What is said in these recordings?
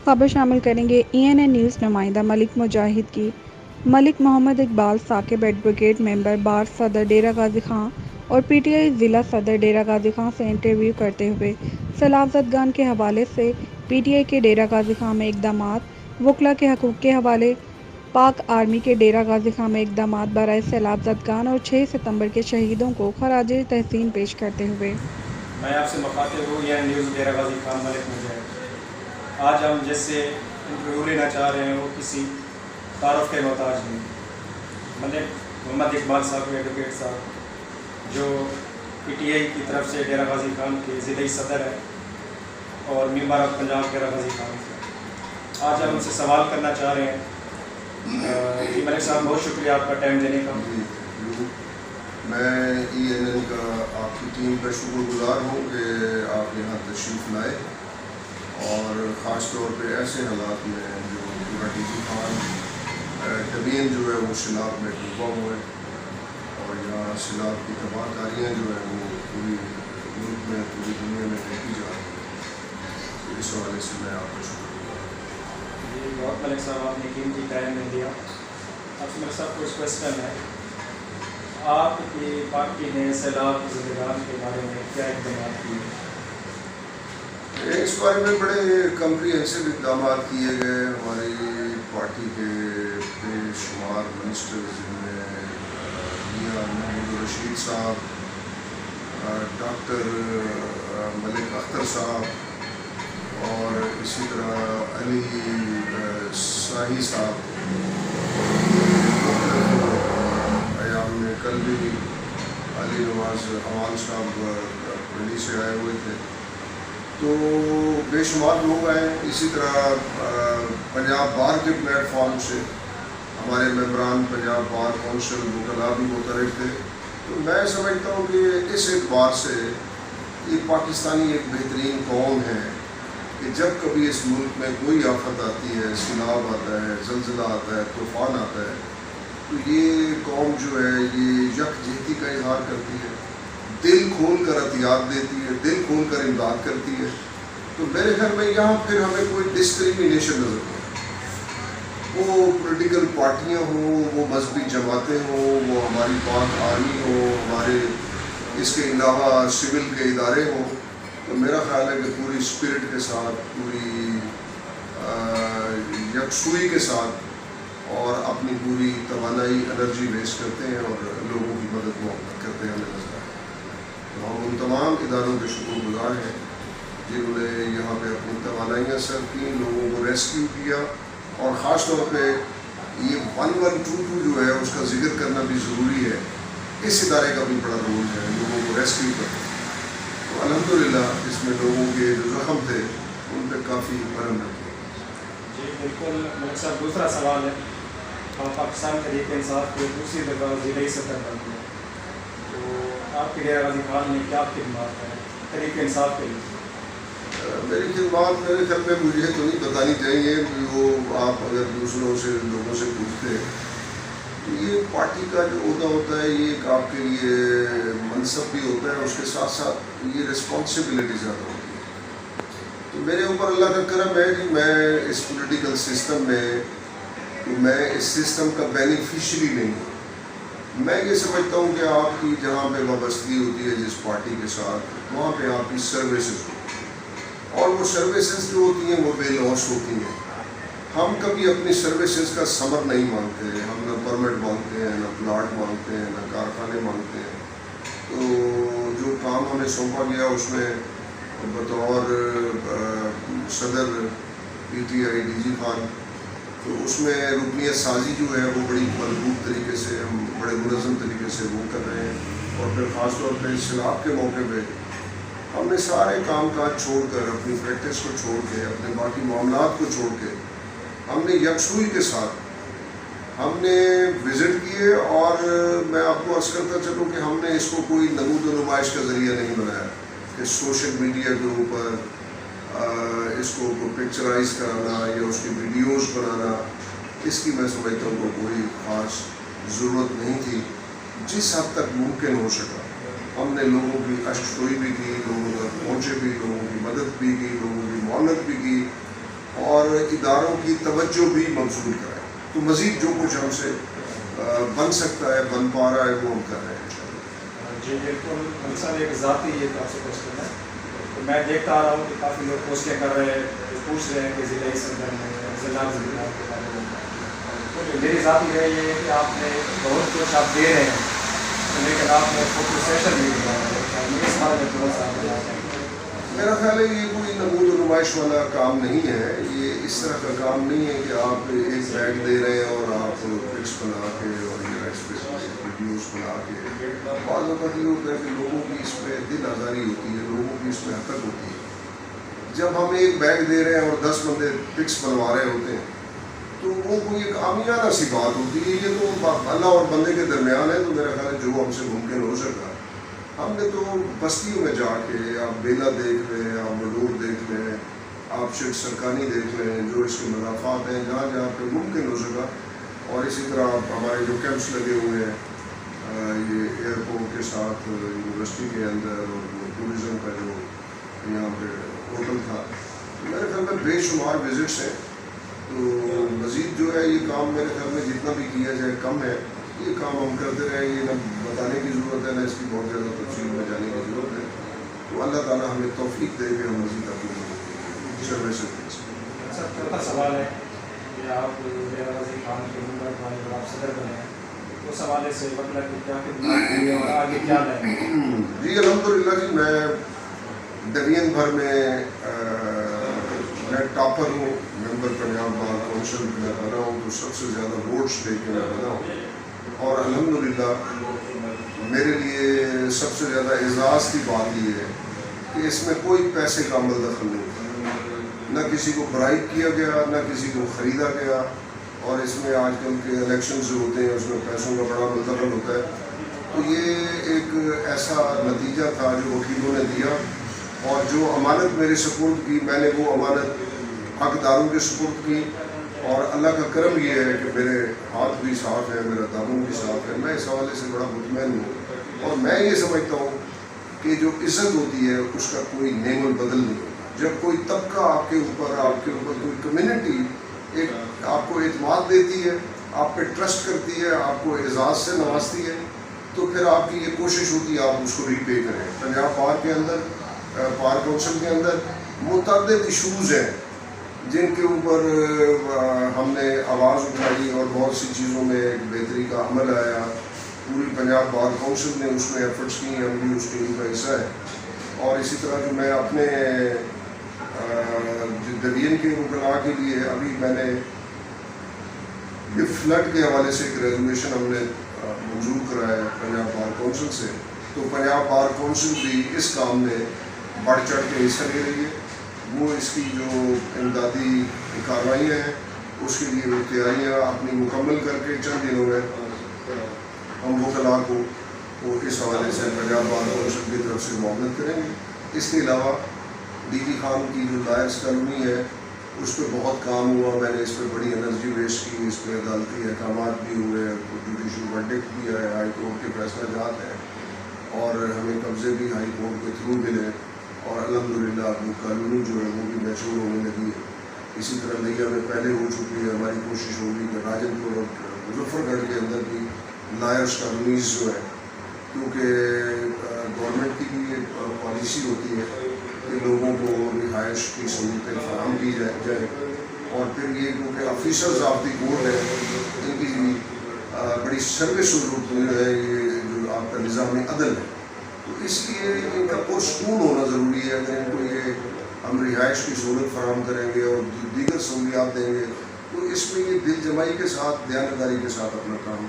خبر شامل کریں گے ENN نیوز نمائندہ ملک مجاہد کی۔ ملک محمد اقبال ثاقب ایڈوکیٹ ممبر بار صدر ڈیرہ غازی خان اور PTI ضلع صدر ڈیرہ غازی خان سے انٹرویو کرتے ہوئے سیلاب زدگان کے حوالے سے PTI کے ڈیرہ غازی خان میں اقدامات، وکلاء کے حقوق کے حوالے پاک آرمی کے ڈیرہ غازی خان میں اقدامات برائے سیلاب زدگان اور 6 ستمبر کے شہیدوں کو خراج تحسین پیش کرتے ہوئے میں آپ سے مخاطب ہوں ENN نیوز ڈیرہ غازی خان ملک مجاہد۔ آج ہم جس سے انٹرویو لینا چاہ رہے ہیں وہ کسی تعارف کے محتاج نہیں، ملک محمد اقبال صاحب ایڈوکیٹ صاحب جو PTI کی طرف سے ڈیرہ غازی خان کے ضلعی صدر ہے اور ممبر آف پنجاب ڈیرہ غازی خان سے۔ آج ہم ان سے سوال کرنا چاہ رہے ہیں۔ جی ملک صاحب، بہت شکریہ آپ کا ٹائم دینے کا۔ میں ENN کا آپ کی ٹیم کا شکر گزار ہوں کہ آپ یہاں تشریف لائے، اور خاص طور پہ ایسے حالات میں جو پورا DG خان ڈبین جو ہے وہ سیلاب میں ڈوبا ہوا ہے، اور یہاں سیلاب کی تباہ کاریاں جو ہیں وہ پوری ملک میں پوری دنیا میں دیکھی جا رہی ہیں۔ اس حوالے سے میں آپ کا شکر گزار ہوں۔ جی بہت ملک صاحب، آپ نے قیمتی ٹائم میں دیا۔ آپ سے ملک صاحب کو اس کوشچن ہے، آپ کی پارٹی نے سیلاب زدگان کے بارے میں کیا اقدامات کیے؟ اس بارے میں بڑے کمپریہنسو اقدامات کیے گئے۔ ہماری پارٹی کے بے شمار منسٹرز جن میں میاں محمود رشید صاحب، ڈاکٹر ملک اختر صاحب، اور اسی طرح علی شاہی صاحب، ایام میں کل بھی علی نواز امان صاحب دہلی سے آئے ہوئے تھے، تو بے شمار لوگ آئے۔ اسی طرح پنجاب بار کے پلیٹ فارم سے ہمارے ممبران پنجاب بار کونسل وکلاء بھی متحرک تھے۔ تو میں سمجھتا ہوں کہ اس اعتبار سے یہ پاکستانی ایک بہترین قوم ہے کہ جب کبھی اس ملک میں کوئی آفت آتی ہے، سیلاب آتا ہے، زلزلہ آتا ہے، طوفان آتا ہے، تو یہ قوم جو ہے یہ یکجہتی کا اظہار کرتی ہے، دل کھول کر عطیات دیتی ہے، دل کھول کر امداد کرتی ہے۔ تو میرے خیال میں یہاں پھر ہمیں کوئی ڈسکریمنیشن نظر نہیں، وہ پولیٹیکل پارٹیاں ہوں، وہ مذہبی جماعتیں ہوں، وہ ہماری پاک آرمی ہو، ہمارے اس کے علاوہ سول کے ادارے ہوں۔ تو میرا خیال ہے کہ پوری اسپرٹ کے ساتھ، پوری یکسوئی کے ساتھ اور اپنی پوری توانائی انرجی ویسٹ کرتے ہیں اور لوگوں کی مدد محبت کرتے ہیں، ہمیں نظر آئے۔ تو ہم ان تمام اداروں کے شکر گزار ہیں جنہوں نے یہاں پہ اپنی توانائیاں صرف کی، لوگوں کو ریسکیو کیا، اور خاص طور پہ یہ 1122 جو ہے اس کا ذکر کرنا بھی ضروری ہے۔ اس ادارے کا بھی بڑا رول ہے لوگوں کو ریسکیو کرنا۔ تو الحمدللہ اس میں لوگوں کے جو زخم تھے ان پہ کافی مرہم رکھی۔ جی بالکل ملک صاحب، دوسرا سوال ہے، ہم پاکستان تحریک انصاف کے دوسری دفعہ ضلعی صدر بنتے ہیں، تو آپ کے ڈیرہ غازی خان نے کیا خدمات ہیں تحریک انصاف کے لیے؟ میری خدمات میرے خیال میں مجھے تو نہیں بتانی چاہیے، وہ آپ اگر دوسروں سے لوگوں سے پوچھتے، یہ پارٹی کا جو عہدہ ہوتا ہے یہ ایک آپ کے لیے منصب بھی ہوتا ہے، اس کے ساتھ ساتھ یہ رسپانسبلٹی زیادہ ہوتی ہے۔ تو میرے اوپر اللہ کا کرم ہے کہ میں اس پولیٹیکل سسٹم میں اس سسٹم کا بینیفیشری نہیں ہوں۔ میں یہ سمجھتا ہوں کہ آپ کی جہاں پہ وابستگی ہوتی ہے جس پارٹی کے ساتھ، وہاں پہ آپ کی سروسز ہوتی ہیں، اور وہ سروسز جو ہوتی ہیں وہ بے لوس ہوتی ہیں۔ ہم کبھی اپنی سروسز کا ثمر نہیں مانگتے، ہم نہ پرمٹ مانگتے ہیں، نہ پلاٹ مانگتے ہیں، نہ کارخانے مانگتے ہیں۔ تو جو کام ہمیں سونپا گیا اس میں بطور صدر PTI DG خان، تو اس میں رکنیت سازی جو ہے وہ بڑی مضبوط طریقے سے، ہم بڑے منظم طریقے سے وہ کر رہے ہیں، اور پھر خاص طور پہ سیلاب کے موقع پہ ہم نے سارے کام کاج چھوڑ کر، اپنی پریکٹس کو چھوڑ کے، اپنے باقی معاملات کو چھوڑ کے، ہم نے یکسوئی کے ساتھ ہم نے وزٹ کیے، اور میں آپ کو عرض کرتا چلوں کہ ہم نے اس کو کوئی نمود و نمائش کا ذریعہ نہیں بنایا کہ سوشل میڈیا کے اوپر اس کو پکچرائز کرانا یا اس کی ویڈیوز بنانا، اس کی میں سمجھتا ہوں کہ کوئی خاص ضرورت نہیں تھی۔ جس حد تک ممکن ہو سکا ہم نے لوگوں کی اشک سوئی بھی کی، لوگوں تک پہنچے بھی، لوگوں کی مدد بھی کی، لوگوں کی معاونت بھی کی، اور اداروں کی توجہ بھی مبذول کرائیں. تو مزید جو کچھ ہم سے بن سکتا ہے، بن پا رہا ہے، وہ ہم کر رہے ہیں. جی بالکل. مثال ایک ذاتی یہ آپ سے کوشچن ہے. تو میں دیکھتا آ رہا ہوں کہ کافی لوگ پوسٹیں کر رہے ہیں، پوچھ رہے ہیں کہ ضلعی صدر میں ضلع کے بارے میں. تو میری ذاتی رائے یہ ہے کہ آپ نے بہت کچھ آپ دے رہے ہیں، لیکن آپ نے فوٹو سیشن نہیں دیا ہے. اس بارے میں تھوڑا سا میرا خیال ہے یہ کوئی نمود و نمائش والا کام نہیں ہے. یہ اس طرح کا کام نہیں ہے کہ آپ ایک بیگ دے رہے ہیں اور آپ پکس بنا کے اور ویڈیوز بنا کے. بعض اوقات یہ ہوتا ہے کہ لوگوں کی اس پہ دل آزاری ہوتی ہے، لوگوں کی اس پہ حرکت ہوتی ہے. جب ہم ایک بیگ دے رہے ہیں اور 10 بندے پکس بنوا رہے ہوتے ہیں تو وہ کوئی ایک عامیانہ سی بات ہوتی ہے. یہ تو اللہ اور بندے کے درمیان ہے. تو میرا خیال ہے جو ہم سے ممکن ہو سکا ہم نے تو بستیوں میں جا کے آپ بیلا دیکھ لیں، آپ مڈور دیکھ لیں، آپ شیخ سرکانی دیکھ لیں، جو اس کے مضافات ہیں جہاں جہاں پہ ممکن ہو سکا. اور اسی طرح آپ ہمارے جو کیمپس لگے ہوئے ہیں یہ ایئرپورٹ کے ساتھ یونیورسٹی کے اندر، اور ٹورزم کا جو یہاں پہ ہوٹل تھا، میرے خیال میں بے شمار وزٹس ہیں. تو مزید جو ہے یہ کام میرے خیال میں جتنا بھی کیا جائے کم ہے. یہ کام ہم کرتے رہیں. یہ نہ بتانے کی ضرورت ہے، نہ اس کی بہت زیادہ تفصیل میں جانے کی ضرورت ہے. تو اللہ تعالیٰ ہمیں توفیق دے کہ ہم مزید اپنی سروس دے سکیں. سر چوتھا سوال ہے کہ آپ ڈیرہ غازی خان کے ممبر والے اور آپ صدر بنے ہیں، اس حوالے سے مطلب کہ کیا خدمات کی ہے اور آگے کیا لیں؟ جی الحمدللہ جی، میں درین بھر میں ٹاپر ہوں. ممبر پنجاب بار کونسل میں بنا ہوں، تو سب سے زیادہ ووٹس لے کے میں بنا ہوں. اور الحمدللہ میرے لیے سب سے زیادہ اعزاز کی بات یہ ہے کہ اس میں کوئی پیسے کا عمل دخل نہیں، نہ کسی کو برائب کیا گیا، نہ کسی کو خریدا گیا. اور اس میں آج کل کے الیکشن جو ہوتے ہیں اس میں پیسوں کا بڑا دخل ہوتا ہے. تو یہ ایک ایسا نتیجہ تھا جو وکیلوں نے دیا، اور جو امانت میرے سپرد کی میں نے وہ امانت حقداروں کے سپرد کی. اور اللہ کا کرم یہ ہے کہ میرے ہاتھ بھی صاف ہے، میرا دامن بھی صاف ہے. میں اس حوالے سے بڑا مطمئن ہوں، اور میں یہ سمجھتا ہوں کہ جو عزت ہوتی ہے اس کا کوئی نیم البدل نہیں ہوتا. جب کوئی طبقہ آپ کے اوپر کوئی کمیونٹی ایک آپ کو اعتماد دیتی ہے، آپ پہ ٹرسٹ کرتی ہے، آپ کو اعزاز سے نوازتی ہے، تو پھر آپ کی یہ کوشش ہوتی ہے آپ اس کو ری پے کریں. پنجاب بار کے اندر، بار کونسل کے اندر متعدد ایشوز ہیں جن کے اوپر ہم نے آواز اٹھائی، اور بہت سی چیزوں میں ایک بہتری کا عمل آیا. پوری پنجاب بار کونسل نے اس میں ایفرٹس کی، ہم بھی اس ٹیم کا حصہ ہے. اور اسی طرح جو میں اپنے درین کے وکلاء کے لیے ابھی میں نے یہ فلڈ کے حوالے سے ایک ریزولوشن ہم نے منظور کرایا ہے پنجاب بار کونسل سے. تو پنجاب بار کونسل بھی اس کام میں بڑھ چڑھ کے حصہ لے رہی ہے. وہ اس کی جو امدادی کارروائیاں ہیں اس کے لیے وہ تیاریاں اپنی مکمل کر کے چند دنوں میں ہم وکلاء کو اس حوالے سے پنجاب بار کونسل کی طرف سے معاونت کریں گے. اس کے علاوہ ڈی جی خان کی جو لائرس کالونی ہے اس پہ بہت کام ہوا. میں نے اس پہ بڑی انرجی ویسٹ کی. اس پہ عدالتی احکامات بھی ہوئے، جوڈیشل ورڈکٹ بھی آئے، ہائی کورٹ کے فیصلہ جات ہیں، اور ہمیں قبضے بھی ہائی کورٹ کے تھرو ملے. اور الحمدللہ وہ کالونی جو ہے وہ بھی میچور ہونے لگی ہے. اسی طرح لیا میں پہلے ہو چکی ہے. ہماری کوشش ہوگی کہ راجن پور اور مظفر گڑھ کے اندر بھی لائرس کالونیز جو ہے، کیونکہ گورنمنٹ کی بھی ایک پالیسی ہوتی ہے کہ لوگوں کو رہائش کی سہولتیں فراہم کی جائے. اور پھر یہ کیونکہ آفیسرز آف دی کورٹ ہے، ان کی بھی بڑی سروس ہے، یہ جو آپ کا نظام عدل ہے، تو اس لیے ان کا پرسکون ہونا ضروری ہے. اگر ان کو یہ ہم رہائش کی سہولت فراہم کریں گے اور دیگر سہولیات دیں گے تو اس میں یہ دل جمائی کے ساتھ، دیانتداری کے ساتھ اپنا کام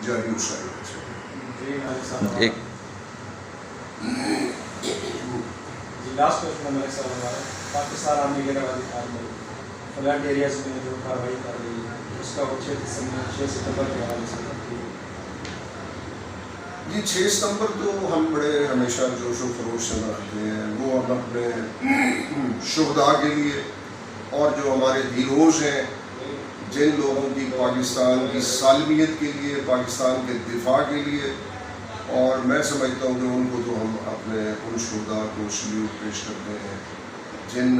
جاری و ساری کر سکیں. جی لاسٹ کوشچن میرے سوال ہمارا پاکستان آرمی ڈیرہ غازی خان میں فلڈ ایریاز میں جو کارروائی کر رہی ہے اس کا وہ 6 ستمبر کے حوالے سے جی 6 ستمبر تو ہم بڑے ہمیشہ جوش و خروش سے مناتے ہیں. وہ ہم اپنے شہداء کے لیے اور جو ہمارے ہیروز ہیں، جن لوگوں کی پاکستان کی سالمیت کے لیے، پاکستان کے دفاع کے لیے، اور میں سمجھتا ہوں کہ ان کو تو ہم اپنے ان شہداء کو سلیوٹ پیش کرتے ہیں جن